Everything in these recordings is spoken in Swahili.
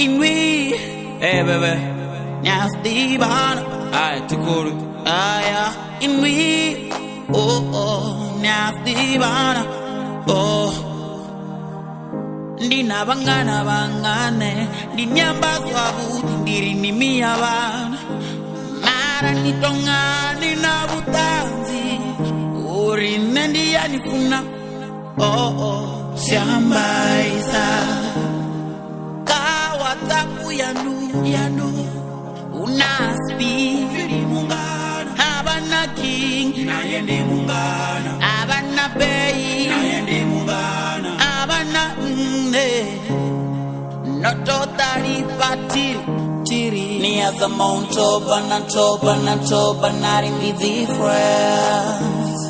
Inwi, Hey baby, nasty bana. alright, tukuru. Yeah. Inwi, oh, nasty bana. Oh. Ndina bangana bangane, ndinyambazwa buti ndiri nimia bana. Mara nitonga nina butanzi, uri nendi yanifuna. Oh, shamba isa. Kawataku yanu, unaspi. Mungana, abana king, Nayendi mungana, abana bay, nayendi mungana. abana not totally tiri. Ni as a mount toba, not in the difference.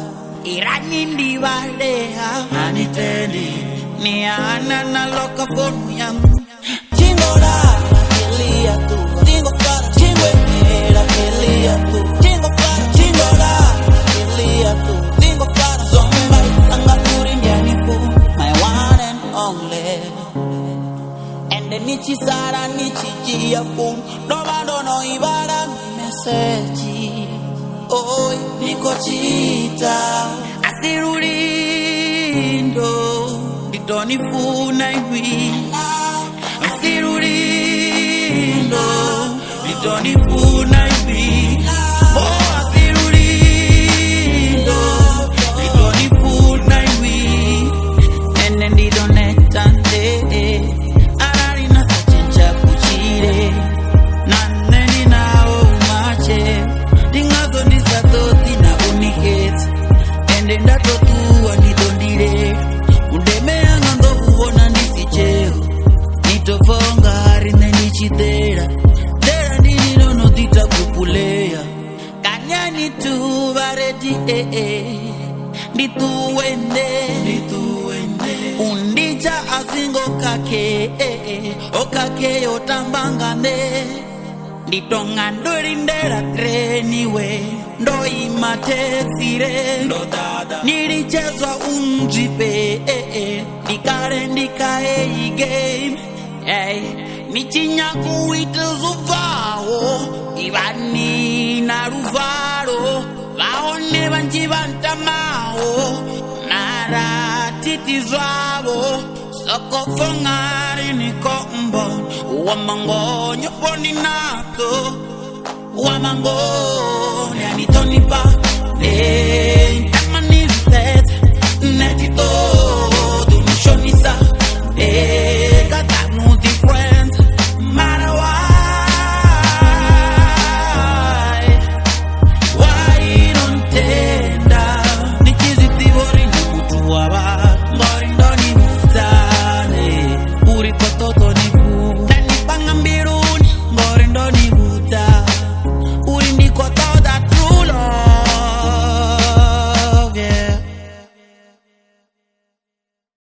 Irani ndi waleha, Anitendi, ni anana loka fonu yangu. Tingola, kelia tu. Tingo para, tingo emela, kelia tu. Tingo para, tingola, kelia tu. Tingo para, zomba, sanga puri nyanifu. My one and only. And the nichi sara, nichi jia phone. No no ibara mi message. Oi, niko chita. Asirurindo, ditonifuna iwi. Asirurindo, ditonifuna iwi. Oh, asirurindo, ditonifuna iwi. And then didonetante, ararina sachencha kuchire. Naneni na umache, dingazo nisatoti na uniketi. Ende ndatotuwa nidondire, undemea ngando uona nisicheo. Nitofonga harine nichidera, dera nini nono tita kupulea. Kanyani tu vareti nituwende, undija asingo kake okake yotambangane. Nditonga ndorindera treniwe, ndo imatesire. ndo dada. Nilichezwa unjipe, ndikae game. Hey, nichinyaku ituzuvao, ibani na ruvaro. Vaone vanji vantamao, nara titizwavo. Soko fongari ni kombo, wamangonyo poni nato. Wamangonyo anitonipa,